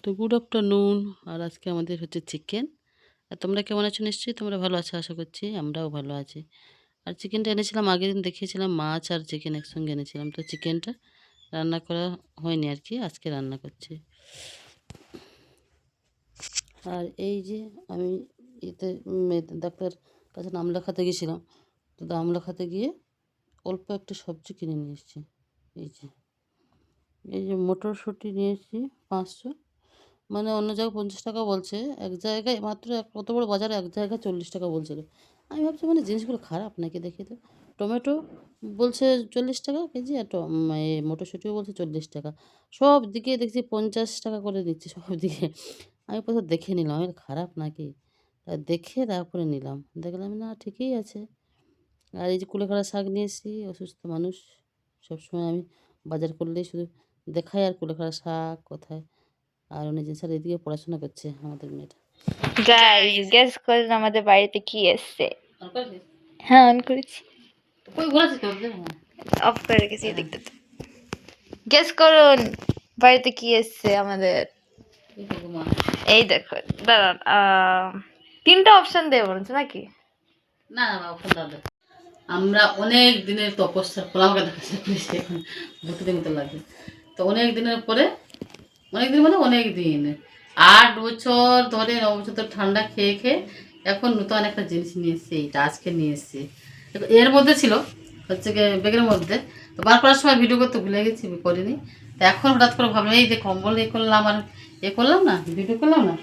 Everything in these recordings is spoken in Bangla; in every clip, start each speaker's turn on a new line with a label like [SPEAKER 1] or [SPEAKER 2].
[SPEAKER 1] তো গুড আফটারনুন। আর আজকে আমাদের হচ্ছে চিকেন। আর তোমরা কেমন আছো? নিশ্চয়ই তোমরা ভালো আছো আশা করছি। আমরাও ভালো আছি। আর চিকেনটা এনেছিলাম, আগের দিন দেখিয়েছিলাম, মাছ আর চিকেন একসঙ্গে এনেছিলাম। তো চিকেনটা রান্না করা হয়নি আর কি, আজকে রান্না করছি। আর এই যে আমি ডাক্তার কাছে নাম লেখাতে গেছিলাম। তো নাম লেখাতে গিয়ে অল্প একটা সবজি কিনে নিয়ে এসেছি। এই যে এই যে মটরশুঁটি নিয়ে এসেছি 500। মানে অন্য জায়গায় 50 টাকা বলছে, এক জায়গায় মাত্র কত বড় বাজারে এক জায়গায় 40 টাকা বলছিল। আমি ভাবছি মানে জিনিসগুলো খারাপ নাকি দেখি তো। টমেটো বলছে 40 টাকা কেজি, আর মটরশুঁটিও বলছে 40 টাকা। সব দিকে দেখছি 50 টাকা করে দিচ্ছে সব দিকে। আমি প্রথমে দেখে নিলাম আমি খারাপ নাকি, তা দেখে তারপরে নিলাম, দেখলাম না ঠিকই আছে। আর এই যে কুলেখাড়া শাক নিয়ে এসেছি, অসুস্থ মানুষ সবসময় আমি বাজার করলেই শুধু দেখাই আর কুলেখাড়া শাক কোথায়। আর উনি যে স্যার এদিকে পড়াশোনা করছে আমাদের মেয়েটা।
[SPEAKER 2] গাইস গেস করুন আমাদের বাড়িতে কি এসছে। হ্যাঁ অন করেছি, অফ করে রেখেছি দেখতে। গেস করুন বাড়িতে কি এসছে আমাদের। এই দেখো দাঁড়ান, তিনটা অপশন দেবো বলছে নাকি?
[SPEAKER 1] না না বাবা, দাদা আমরা অনেক দিনের তপস্যার ফল আমাকে দেখাচ্ছে এখন ভূতের মতো লাগে। তো অনেক দিনের পরে, অনেক দিন মানে অনেক দিন, 8 বছর ধরে 9 বছর ধরে ঠান্ডা খেয়ে খেয়ে এখন নতুন একটা জিনিস নিয়ে এসেছি। এইটা আজকে নিয়ে এসেছি। এর মধ্যে ছিল হচ্ছে গিয়ে ব্যাগের মধ্যে। তো বার করার সময় ভিডিও করতে ভুলে গেছি, করিনি। তো এখন হঠাৎ করে ভাবলাম এই যে কম্বল এ করলাম আর করলাম না, ভিডিও করলাম না।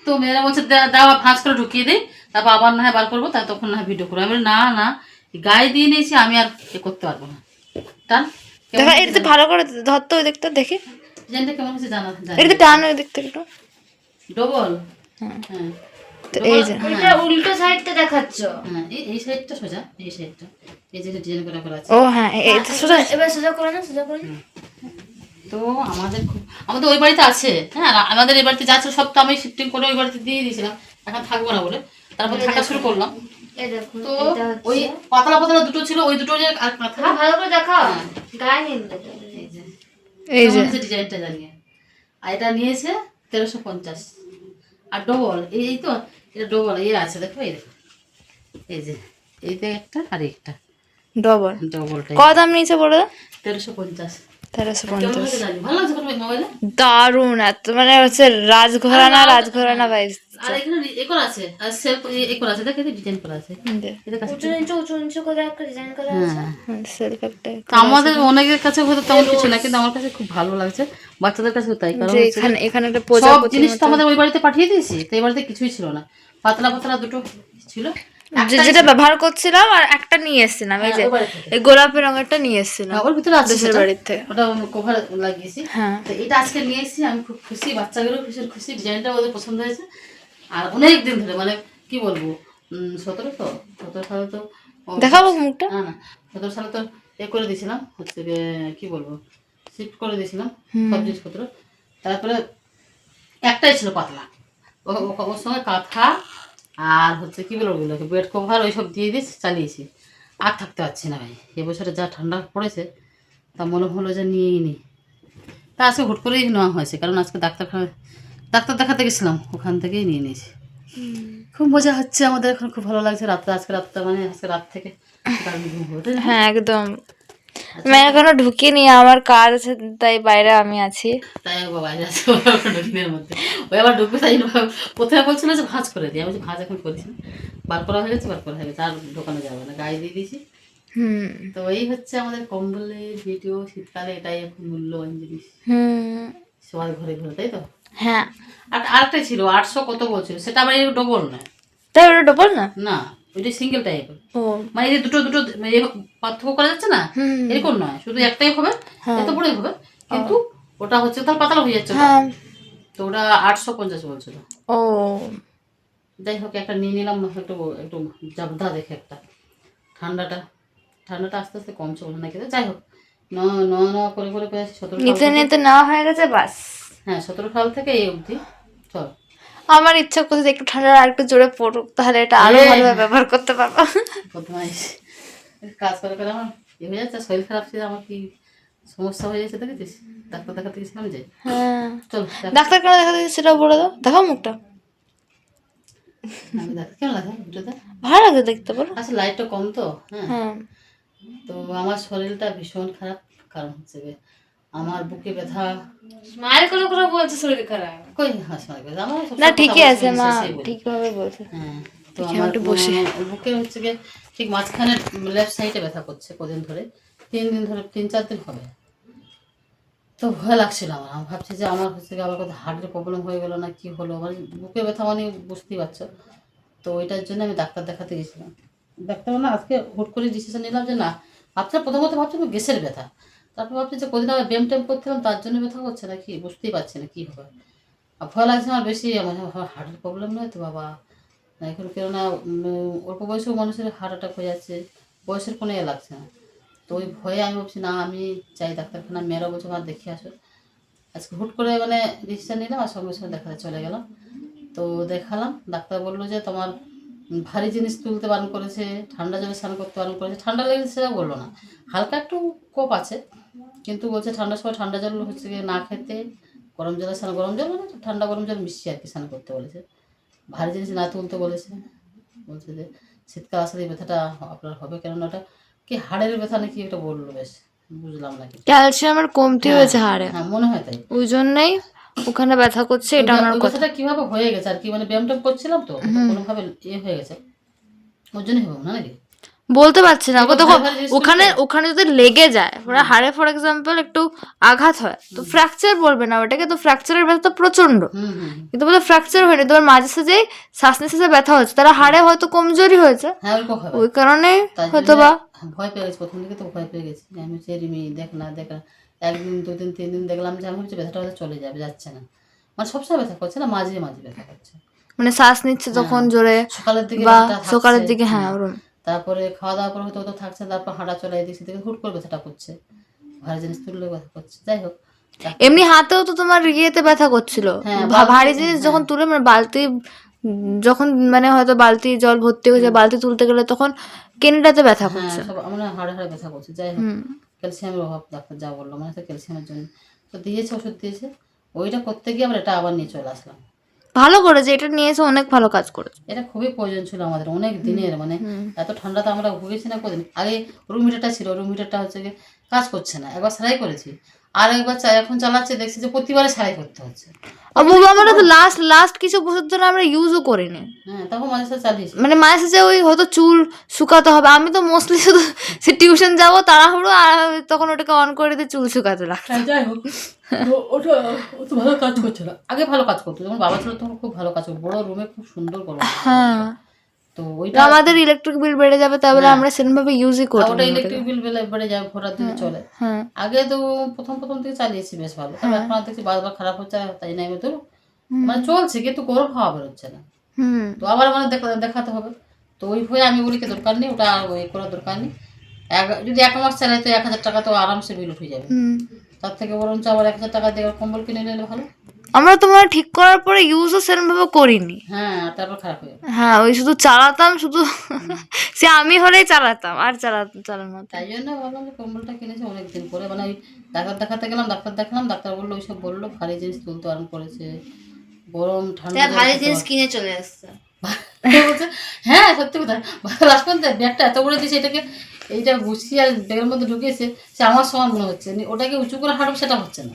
[SPEAKER 1] তো মেয়েরা বলছে দাও ভাঁজ করে ঢুকিয়ে দিই, তারপর আবার না হয় বার করবো, তাই তখন না হয় ভিডিও করবো। আমি বলি, না না গায়ে দিয়ে নিয়েছি, আমি আর করতে পারবো না। টান
[SPEAKER 2] দেখা এটা তো ভালো করে ধরতে ওই দিকটা দেখে,
[SPEAKER 1] ডিজাইনটা কেমন হচ্ছে জানা
[SPEAKER 2] এটা টান ওই দিকটা একটু
[SPEAKER 1] ডবল।
[SPEAKER 2] হ্যাঁ
[SPEAKER 1] হ্যাঁ
[SPEAKER 2] তো এই যে
[SPEAKER 3] এটা উল্টো সাইডটা দেখাচ্ছ।
[SPEAKER 1] হ্যাঁ এই সাইডটা সোজা, এই সাইডটা এই যে ডিজাইন করা করা আছে।
[SPEAKER 2] ও হ্যাঁ এই সোজা।
[SPEAKER 3] এবার সোজা করে না, সোজা করে না।
[SPEAKER 1] তো আমাদের ওই বাড়িতে আছে, হ্যাঁ আমাদের এই বাড়িতে যাচ্ছে সব, তো আমি শিফটিং করে ওই বাড়িতে দিয়ে দিয়েছিলাম, এখন থাকবো না বলে। তারপর থাকা শুরু করলাম।
[SPEAKER 3] এই দেখো,
[SPEAKER 1] তো
[SPEAKER 3] এটা
[SPEAKER 1] ওই
[SPEAKER 3] হচ্ছে
[SPEAKER 1] পাতলা পাতলা দুটো ছিল, ওই দুটো যে আর কথা
[SPEAKER 3] ভালো করে দেখাও, গায়ে নিন তো।
[SPEAKER 1] এই যে
[SPEAKER 2] এই যে
[SPEAKER 1] ডিজাইনটা জানিয়ে। আর এটা নিয়েছে 1350। আর ডবল এই তো, এটা ডবল আছে দেখো, এই দেখো এই যে এইটা একটা আর একটা
[SPEAKER 2] ডবল
[SPEAKER 1] ডবলটা
[SPEAKER 2] কত দাম নিয়েছে বলে?
[SPEAKER 1] 1350।
[SPEAKER 2] 1350।
[SPEAKER 1] ভালো লাগছে মোবাইলে।
[SPEAKER 2] দারুণ, এত মানে হচ্ছে রাজঘরানা ভাইস।
[SPEAKER 1] আর এখানে এ করা আছে, আর সেলফ এ করা আছে, দেখো ডিজাইন করা আছে। এটা কাছে
[SPEAKER 3] উঁচু নিচু করে একটা ডিজাইন করা আছে।
[SPEAKER 2] সেলফ একটা
[SPEAKER 1] তো আমাদের অনেকের কাছে হয়তো তেমন কিছু না, কিন্তু আমার কাছে খুব ভালো লাগছে, বাচ্চাদের কাছেও তাই। কারণ
[SPEAKER 2] যে এখানে এখানে একটা
[SPEAKER 1] সব
[SPEAKER 2] প্রজাপতি
[SPEAKER 1] জিনিস তো আমাদের ওই বাড়িতে পাঠিয়ে দিয়েছি, তো এই বাড়িতে কিছুই ছিল না, পাতলা পাতলা দুটো ছিল।
[SPEAKER 2] যেটা ব্যবহার করছিলাম আর একটা নিয়ে এসেছিলাম, এই যে এই গোলাপি রঙেরটা নিয়ে এসেছিলাম
[SPEAKER 1] ওর ভিতরে আছে
[SPEAKER 2] দেশের বাড়িতে,
[SPEAKER 1] ওটা কভার লাগিয়েছি।
[SPEAKER 2] হ্যাঁ
[SPEAKER 1] তো এটা আজকে নিয়ে এসেছি, আমি খুব খুশি, বাচ্চাদেরও ভীষণ খুশি, ডিজাইনটা ওদের পছন্দ হয়েছে। আর অনেক দিন ধরে মানে কি বলবো, 17 সালে তো
[SPEAKER 2] দেখাবো মুখটা।
[SPEAKER 1] না না 17 সালে তো করে দিয়েছিলাম, হচ্ছে কি বলবো, শিফট করে দিয়েছিলাম সব জিনিসপত্র। তারপরে একটাই ছিল পাতলা, ওর সঙ্গে কাঁথা আর হচ্ছে কি বলবো ওগুলোকে বেড কভার ওইসব দিয়ে দিয়ে চালিয়েছি। আর থাকতে পারছি না ভাই, এবছরে যা ঠান্ডা পড়েছে, তা মনে হলো যে নিয়েই নিই। তা আজকে হুট করেই নেওয়া হয়েছে, কারণ আজকে ডাক্তার দেখাতে গেছিলাম, ওখান থেকেই নিয়ে নিয়েছি। খুব মজা হচ্ছে আমাদের এখন, খুব ভালো লাগছে। আজকে রাত থেকে দারুণ ঘুম হবে, তাই না?
[SPEAKER 2] হ্যাঁ একদম। আমি এখনো ঢুকিনি, আমার কাজ আছে তাই বাইরে আমি আছি।
[SPEAKER 1] তাই একবার বাইরে আছে ঢুকিনের মধ্যে, ওই আবার ঢুকবে, তাই প্রথমে বলছিল যে ভাঁজ করে দিই, আমি বলছি ভাঁজ এখন করিস না, বার করা হয়ে গেছে আর ঢোকানো যাবে না, গায়ে দিয়ে দিয়েছি। তো এই হচ্ছে আমাদের কম্বলের ভিডিও, শীতকালে এটাই এখন মূল্যবান জিনিস সবার ঘরে ঘরে, তাই তো?
[SPEAKER 2] হ্যাঁ
[SPEAKER 1] আর আরেকটাই ছিল 800 কত বলছিল, সেটা আবার এই ডবল না।
[SPEAKER 2] তাই ওটা ডবল না?
[SPEAKER 1] না ওইটা সিঙ্গেল টাইপের,
[SPEAKER 2] ও
[SPEAKER 1] মানে এই যে দুটো দুটো পার্থক্য করা যাচ্ছে না, এরকম নয়, শুধু একটাই হবে, এত বড়ই হবে, কিন্তু ওটা হচ্ছে তার পাতলা হয়ে যাচ্ছে। তো ওটা 850 বলছিল।
[SPEAKER 2] ও
[SPEAKER 1] যাই হোক একটা নিয়ে নিলাম, একটু একটু জাবদা দেখে একটা। ঠান্ডাটা আস্তে আস্তে কমছে বলে নাকি, যাই হোক ন করে করে পেয়েছি 17
[SPEAKER 2] নিতে নিতে নেওয়া হয়ে গেছে বাস।
[SPEAKER 1] হ্যাঁ 17 সাল থেকে এই অবধি চল।
[SPEAKER 2] আমার ইচ্ছা করছে একটু ঠান্ডা আর একটু জোরে পড়ুক, তাহলে এটা আরো ভালোভাবে ব্যবহার করতে পারবো।
[SPEAKER 1] বদমাইশ কাজ করে করে আমার হয়ে যাচ্ছে, শরীর খারাপ ছিল আমার, কি সমস্যা হয়ে যাচ্ছে দেখেছিস, ডাক্তার দেখাতে গেছিলাম যে।
[SPEAKER 2] হ্যাঁ,
[SPEAKER 1] চল
[SPEAKER 2] ডাক্তার কেন দেখা দিয়েছে সেটা বলে দাও, দেখাও মুখটা।
[SPEAKER 1] আমি দেখ কেমন লাগে ভিডিওতে।
[SPEAKER 2] ভালো লাগে দেখতে, বলো।
[SPEAKER 1] আচ্ছা লাইটটা কম তো, হ্যাঁ।
[SPEAKER 2] হ্যাঁ,
[SPEAKER 1] তো আমার শরীরটা ভীষণ খারাপ, কারণ হচ্ছে গিয়ে আমার বুকে ব্যথা।
[SPEAKER 3] স্মাইল করে করে বলছে শরীর খারাপ।
[SPEAKER 1] কই হাসি ব্যথা আমার
[SPEAKER 2] না
[SPEAKER 1] সবসময়
[SPEAKER 2] ঠিকই
[SPEAKER 1] কথা
[SPEAKER 2] আছে
[SPEAKER 1] বলছি,
[SPEAKER 2] মা,
[SPEAKER 1] শেষেই বলি।
[SPEAKER 2] ঠিকভাবে বলছে।
[SPEAKER 1] হ্যাঁ, তো
[SPEAKER 2] দেখি
[SPEAKER 1] আমার
[SPEAKER 2] একটু বসে।
[SPEAKER 1] বুকে হচ্ছে গিয়ে ঠিক মাঝখানে লেফট সাইডে ব্যথা করছে কদিন ধরে, 3 দিন ধরে, 3-4 দিন হবে। তো ভয় লাগছিল আমার, আমি ভাবছি যে আমার হচ্ছে গিয়ে আবার কোথাও হার্টের প্রবলেম হয়ে গেলো না কি হলো, মানে বুকে ব্যথা মানে বুঝতেই পারছো। তো ওইটার জন্য আমি ডাক্তার দেখাতে গেছিলাম। ডাক্তার না আজকে হুট করে ডিসিশন নিলাম যে না, ভাবছিলাম প্রথমত ভাবছিলাম গ্যাসের ব্যথা, তারপর ভাবছি যে কদিন আগে ব্যায়াম ট্যাম করছিলাম তার জন্য ব্যথা করছে না কি, বুঝতেই পারছি না কী হবে। আর ভয় লাগছে আমার বেশি, আমার হার্টের প্রবলেম নয় তো বাবা, এখন কেননা অল্প বয়সেও মানুষের হার্ট অ্যাটাক হয়ে যাচ্ছে, বয়সের কোনো এ লাগছে না। তো ওই ভয়ে আমি ভাবছি না আমি চাই ডাক্তারখানা, মেয়েরা বলছে আমার দেখে আসো। আজকে হুট করে মানে ডিসিশন নিলাম আর সঙ্গে সঙ্গে দেখাতে চলে গেলাম। তো দেখালাম, ডাক্তার বললো যে তোমার ভারী জিনিস তুলতে বারণ করেছে, ঠান্ডা জলে স্নান করতে বারণ করেছে। ঠান্ডা লেগেছে সেটা বললো না, হালকা একটু কোপ আছে, কিন্তু বলছে ঠান্ডার সময় ঠান্ডা জল হচ্ছে গিয়ে না খেতে, গরম জলে স্নান, গরম জল মানে ঠান্ডা গরম জল মিশিয়ে আর কি স্নান করতে বলেছে, ভারী জিনিস না তুলতে বলেছে। বলছে যে শীতকাল আসলে এই ব্যথাটা আপনার হবে, কেননা ওটা কি হাড়ের ব্যথা নাকি এটা বললো, বেশ বুঝলাম না কিছু।
[SPEAKER 2] ক্যালসিয়ামের কমতি হয়েছে হাড়ে,
[SPEAKER 1] হ্যাঁ মনে হয় তাই।
[SPEAKER 2] ওই জন্যই ওখানে ব্যথা করছে, এটা আমার
[SPEAKER 1] ওই
[SPEAKER 2] কথা।
[SPEAKER 1] ব্যথাটা কিভাবে হয়ে গেছে আর কি, মানে ব্যায়াম ট্যায়াম করছিলাম তো কোনোভাবে হয়ে গেছে, ওর জন্যই হবে না নাকি।
[SPEAKER 2] বলতে পারছি না,
[SPEAKER 1] এবার
[SPEAKER 2] দেখো
[SPEAKER 1] ভারী ভারী জিনিস
[SPEAKER 2] ওখানে
[SPEAKER 1] তুললে?
[SPEAKER 2] ওখানে যদি লেগে যায়, ওরা হাড়ে ফর এক্সাম্পল একটু আঘাত হয় তো ফ্র্যাকচার বলবে না ওটাকে, তো ফ্র্যাকচারের ব্যথা তো প্রচন্ড।
[SPEAKER 1] হুম হুম।
[SPEAKER 2] কিন্তু বলে ফ্র্যাকচার হয়নি, তোমার মাঝে সাঝে শ্বাস নিঃশ্বাসে ব্যথা হচ্ছে, তারা হাড়ে হয়তো কমজোরি হয়েছে,
[SPEAKER 1] হ্যাঁ ওরকম হবে,
[SPEAKER 2] ওই কারণে
[SPEAKER 1] তার
[SPEAKER 2] হয়তো
[SPEAKER 1] জন্য
[SPEAKER 2] বা।
[SPEAKER 1] ভয় পেয়ে গেছি, প্রথম দিকে তো ভয় পেয়ে গেছি আমি, সে রিমি দেখ না দেখ না, 1 দিন 2 দিন 3 দিন দেখলাম যে আমি ভাবছি ব্যথাটা হয়তো চলে যাবে, যাচ্ছে না, মানে সবসময় ব্যথা করছে না, মাঝে মাঝে ব্যথা করছে।
[SPEAKER 2] মানে শ্বাস নিচ্ছে তখন
[SPEAKER 1] হ্যাঁ,
[SPEAKER 2] জোরে
[SPEAKER 1] সকালের দিকে
[SPEAKER 2] বা
[SPEAKER 1] ব্যথাটা থাকছে,
[SPEAKER 2] সকালের দিকে, হ্যাঁ ওরম।
[SPEAKER 1] তারপরে খাওয়া দাওয়ার পর হয়তো হয়তো থাকছে, তারপর হাঁটা চলা এদিক সেদিকে হুট করে ব্যথাটা করছে, ভারী জিনিস তুললে ব্যথা করছে। যাই হোক
[SPEAKER 2] এমনি হাতেও তো তোমার ইয়েতে ব্যথা করছিল,
[SPEAKER 1] হ্যাঁ,
[SPEAKER 2] ভারী জিনিস যখন তুলে, মানে বালতি যখন মানে হয়তো বালতি জল ভর্তি হয়ে যায়, বালতি তুলতে গেলে তখন কেনিটাতে ব্যথা
[SPEAKER 1] হ্যাঁ
[SPEAKER 2] করছে।
[SPEAKER 1] সব আমার হাড়ে হাড়ে ব্যথা করছে। যাই হোক ক্যালসিয়ামের অভাব ডাক্তার যা বললো, মানে তো ক্যালসিয়ামের জন্য তো দিয়েছে, ওষুধ দিয়েছে, ওইটা করতে গিয়ে আবার এটা আবার নিয়ে চলে আসলাম।
[SPEAKER 2] ভালো করেছে, এটা নিয়ে এসে অনেক ভালো কাজ করেছে।
[SPEAKER 1] এটা খুবই প্রয়োজন ছিল আমাদের অনেক দিনের, মানে এত ঠান্ডাতে আমরা ভুগেছি না কদিন আগে। রুম হিটারটা ছিল, রুম হিটারটা হচ্ছে গিয়ে কাজ করছে না, একবার সেলাই করেছি, আর একবার এখন চালাচ্ছে দেখছি যে প্রতিবারে সেলাই করতে হচ্ছে।
[SPEAKER 2] আমরা তো লাস্ট কিছু বছর ধরে আমরা ইউজও করিনি।
[SPEAKER 1] হ্যাঁ তখন মাঝে সাথে চালিয়েছি।
[SPEAKER 2] মানে মাঝে সাঝে ওই হয়তো চুল শুকাতে হবে, আমি তো মোস্টলি শুধু সে টিউশন যাবো তাড়াহুড়ো, আর তখন ওটাকে অন করে দিয়ে চুল শুকাতে লাগতো।
[SPEAKER 1] যাই হোক ওটা ও তো ভালো কাজ করছিল, আগে ভালো কাজ করতো, যখন বাবা ছিল তখন খুব ভালো কাজ করতো, বড় রুমে খুব সুন্দর গরম।
[SPEAKER 2] হ্যাঁ,
[SPEAKER 1] তো
[SPEAKER 2] তো
[SPEAKER 1] ওইটা
[SPEAKER 2] আমাদের ইলেকট্রিক বিল বেড়ে যাবে, তাহলে আমরা সেরকম ভাবে ইউজই করি
[SPEAKER 1] ওটা
[SPEAKER 2] না।
[SPEAKER 1] ইলেকট্রিক বিল বেড়ে যায়, ভোটার দিকে চলে।
[SPEAKER 2] হ্যাঁ,
[SPEAKER 1] আগে তো প্রথম থেকে চালিয়েছি বেশ ভালো, তবে এখন আর দেখছি বারবার খারাপ হচ্ছে, তাই নাই তো মানে চলছে কিন্তু গরম হাওয়া বেরোচ্ছে না।
[SPEAKER 2] হুম,
[SPEAKER 1] তো আবার মানে দেখাতে হবে, তো ওই ভয়ে আমি বলি কি দরকার নেই, ওটা আর ওই করার দরকার নেই। যদি 1 মাস চালাই তো 1000 টাকা তো আরামসে বিল উঠে যাবে,
[SPEAKER 2] হুম।
[SPEAKER 1] তার থেকে বরঞ্চ আবার 1000 টাকা দিয়ে কম্বল কিনে নিলে ভালো।
[SPEAKER 2] আমরা তো মানে ঠিক করার পরে ইউজও সেরকম ভাবে করিনি।
[SPEAKER 1] হ্যাঁ আর তারপর খারাপ হয়ে যাবে।
[SPEAKER 2] হ্যাঁ, ওই শুধু চালাতাম, শুধু সে আমি হলেই চালাতাম, আর চালানো হতো।
[SPEAKER 1] তাই জন্য ভাবলাম যে কম্বলটা কিনেছি অনেকদিন পরে, মানে ওই ডাক্তার দেখাতে গেলাম, ডাক্তার দেখালাম, ডাক্তার বললো ওইসব বললো ভারী জিনিস তুলতে আরম্ভ করেছে, গরম ঠান্ডা
[SPEAKER 3] তাই ভারী জিনিস কিনে চলে আসছে।
[SPEAKER 1] বলছে, হ্যাঁ সত্যি কথা, লাস্ট পর্যন্ত ব্যাগটা এত বড় দিয়েছে, এটাকে এইটা গুছিয়ে আর ব্যাগের মধ্যে ঢুকিয়েছে, সে আমার সমান মনে হচ্ছে, ওটাকে উঁচু করে হাঁটবো সেটা হচ্ছে না,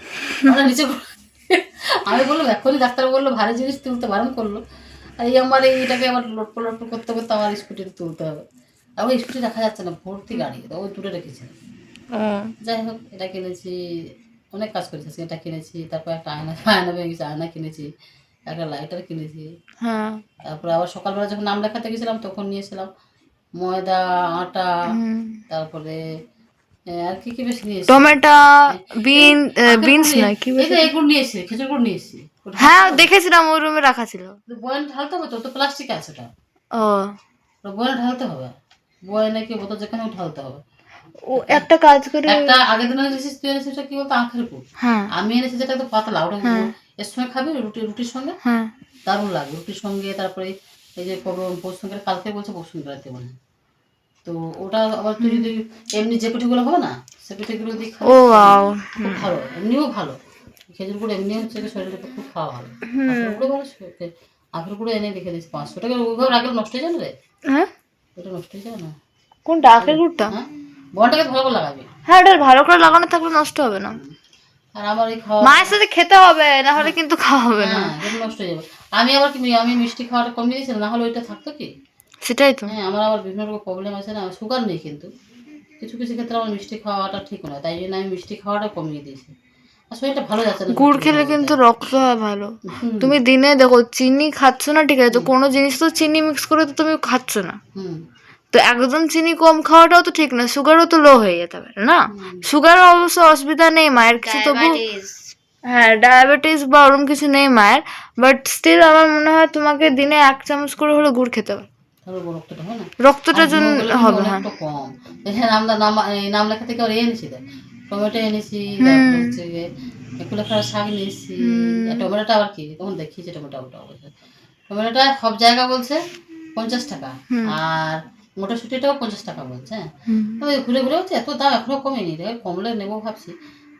[SPEAKER 1] আমরা নিচে আমি বললাম এখনই ডাক্তার বললো ভারী জিনিস তুলতে বারণ করলো, আর এই আমার এইটাকে আবার লটপট করতে করতে আমার স্কুটিতে তুলতে হবে, আবার স্কুটি রাখা যাচ্ছে না, ভর্তি গাড়ি, ওই দূরে রেখেছে। যাই হোক এটা কিনেছি, অনেক কাজ করেছি, এটা কিনেছি, তারপর একটা আয়না ভেঙে গেছে, আয়না কিনেছি, একটা লাইটার কিনেছি।
[SPEAKER 2] হ্যাঁ,
[SPEAKER 1] তারপরে আবার সকালবেলা যখন নাম লেখাতে গেছিলাম তখন নিয়েছিলাম ময়দা, আটা, তারপরে আর কি কি বেশ নিয়েছি,
[SPEAKER 2] টমেটো, বিনস নয় কি
[SPEAKER 1] এই তো এগুলো নিয়েছি, খেজুর গুড় নিয়েছি।
[SPEAKER 2] হ্যাঁ দেখেছিলাম, ওই রুমে রাখা ছিল।
[SPEAKER 1] বয়ান ঢালতে হবে তো, তো প্লাস্টিক আছে ওটা,
[SPEAKER 2] ও,
[SPEAKER 1] বয়ানে ঢালতে হবে, বয়ানে কি বোতল যেখানেও ঢালতে হবে।
[SPEAKER 2] ও একটা কাজ করে,
[SPEAKER 1] একটা আগের দিন এনেছিস তুই, এনেছিস ওটা কি বলতো আখের গুড়,
[SPEAKER 2] হ্যাঁ
[SPEAKER 1] আমি এনেছি যেটা তো পাতলা, ওটা এর সঙ্গে খাবি রুটির সঙ্গে,
[SPEAKER 2] হ্যাঁ,
[SPEAKER 1] দারুণ লাগবে রুটির সঙ্গে। তারপরে এই যে পরশু কালকে বলছে পরশু রাতে মনে হয়, তো ওটা আবার তুই যদি এমনি যে পিঠেগুলো হবে না সে পিঠেগুলো দিয়ে
[SPEAKER 2] ও ওয়াও
[SPEAKER 1] খুব ভালো, এমনিও ভালো। খেজুর গুঁড়ো এমনি হচ্ছে কি শরীরের পক্ষে খুব খাওয়া ভালো। আখের গুঁড়ো ভালো, আখের গুঁড়ো এনে রেখে দিচ্ছি 500 টাকা, ওইভাবে রাখলে নষ্ট হয়ে যাবে রে,
[SPEAKER 2] হ্যাঁ
[SPEAKER 1] ওটা নষ্ট হয়ে যাবে না।
[SPEAKER 2] কোনটা আখের গুড়টা?
[SPEAKER 1] হ্যাঁ, বনটাকে ভালো করে লাগাবি।
[SPEAKER 2] হ্যাঁ ওটা ভালো করে লাগানো থাকলে নষ্ট হবে না।
[SPEAKER 1] আর আমার এই খাওয়া
[SPEAKER 2] মায়ের সাথে খেতে হবে, না হলে কিন্তু খাওয়া হবে না।
[SPEAKER 1] হ্যাঁ এটা নষ্ট হয়ে যাবে। আমি আবার কি আমি মিষ্টি খাওয়াটা কমিয়ে দিয়েছিলাম, না হলে ওইটা থাকতো কি।
[SPEAKER 2] সেটাই তো।
[SPEAKER 1] হ্যাঁ আমার আবার বিভিন্ন রকম প্রবলেম আছে না, সুগার নেই কিন্তু কিছু কিছু ক্ষেত্রে আমার মিষ্টি খাওয়াটা ঠিক নয়, তাই জন্য আমি মিষ্টি খাওয়াটা কমিয়ে দিয়েছি। আর শরীরটা ভালো যাচ্ছে না
[SPEAKER 2] গুড়
[SPEAKER 1] সত্যি
[SPEAKER 2] খেলে
[SPEAKER 1] কথা
[SPEAKER 2] কিন্তু
[SPEAKER 1] বলতে।
[SPEAKER 2] রক্ত হয় ভালো।
[SPEAKER 1] হুম
[SPEAKER 2] তুমি দিনে দেখো চিনি খাচ্ছ না ঠিক আছে, তো কোনো জিনিস তো চিনি মিক্স করে তো তুমি খাচ্ছ না,
[SPEAKER 1] হুম
[SPEAKER 2] তো একদম চিনি কম খাওয়াটাও তো ঠিক না, সুগারও তো লো হয়ে যেতে পারে না। সুগার অবশ্য অসুবিধা নেই মায়ের কিছু, তবু
[SPEAKER 3] ডায়াবেটিস
[SPEAKER 2] হ্যাঁ ডায়াবেটিস বা ওরকম কিছু নেই মায়ের, বাট স্টিল আমার মনে হয় তোমাকে দিনে 1 চামচ করে হলে গুড় খেতে হবে,
[SPEAKER 1] তাহলে রক্তটা হয় না।
[SPEAKER 2] রক্তটার
[SPEAKER 1] আর
[SPEAKER 2] জন্য
[SPEAKER 1] হিমোগ্লোবিন
[SPEAKER 2] হবে। হ্যাঁ
[SPEAKER 1] অনেকটা কম। হ্যাঁ এই নাম লেখা থেকে আর এনেছি দেখ, টমেটো এনেছি, তারপর হচ্ছে কুলেখাড়া শাক নিয়েছি। আর টমেটোটা আবার কি তখন দেখিয়েছি টমেটো অবশ্যই, টমেটোটা সব জায়গা বলছে 50 টাকা, আর মটরশুঁটিটাও 50 টাকা বলছে। হ্যাঁ আমি ঘুরে ঘুরে হচ্ছে এত দাম এখনো কমেনি রে, কমলে নেবো ভাবছি।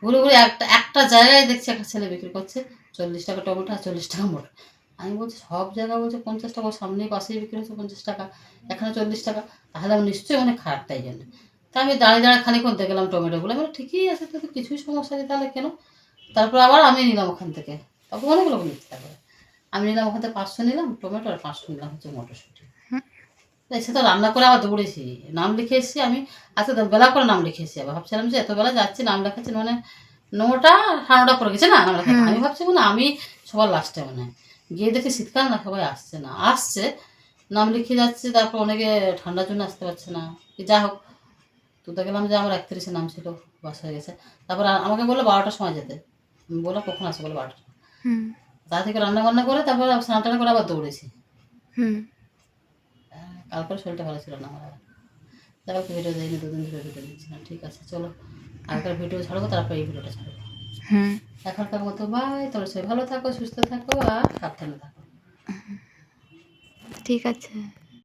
[SPEAKER 1] ঘুরে ঘুরে একটা একটা জায়গায় দেখছি একটা ছেলে বিক্রি করছে 40 টাকা টমেটো আর 40 টাকা মটর। আমি বলছি সব জায়গায় বলছে 50 টাকা, সামনে পাশেই বিক্রি হচ্ছে 50 টাকা, এখানে 40 টাকা, তাহলে আমি নিশ্চয়ই অনেক খারাপ, তাই জন্য তা আমি দাঁড়িয়ে দাঁড়িয়ে খানিক্ষণ দেখলাম টমেটোগুলো, আমি বললাম, ঠিকই আছে তো, তো কিছুই সমস্যা নেই তাহলে কেন। তারপর আবার আমি নিলাম ওখান থেকে, তারপর অনেকগুলো নিচ্ছি, তারপরে আমি নিলাম ওখান থেকে 500 নিলাম টমেটো, আর 500 নিলাম হচ্ছে মটরশুঁটি। এসে তো রান্না করে আবার দৌড়েছি, নাম লিখে এসেছি আমি, আজকে তো বেলা করে নাম লিখে এসেছি, আবার ভাবছিলাম যে এত বেলা যাচ্ছি নাম লেখাচ্ছি, মানে 9টা 9টা পড়ে গেছে না নাম লেখাতে, আমি ভাবছি মানে আমি সবার লাস্টে মানে গিয়ে দেখি শীতকাল না, সবাই আসছে না, আসছে নাম লিখে যাচ্ছে, তারপর অনেকে ঠান্ডার জন্য আসতে পারছে না, যা হোক। তো দেখলাম যে আমার 31-এ নাম ছিল, বাস হয়ে গেছে। তারপর আমাকে বললো 12টার সময় যেতে, আমি বললাম কখন আসে, বলো 12টার সময়। তা থেকে রান্না বান্না করে তারপর স্নান টান করে আবার দৌড়েছি। কালকের শরীরটা ভালো ছিল না আমার, তারপর ভিডিও দিইনি, 2 দিন ধরে ভিডিও দিচ্ছি না। ঠিক আছে চলো, আগের ভিডিও ছাড়বো, তারপর এই ভিডিওটা ছাড়বো। এখনকার মতো বাই, তোমরা সবাই ভালো থাকো, সুস্থ থাকো, আর সাবধানে থাকো।
[SPEAKER 2] ঠিক আছে।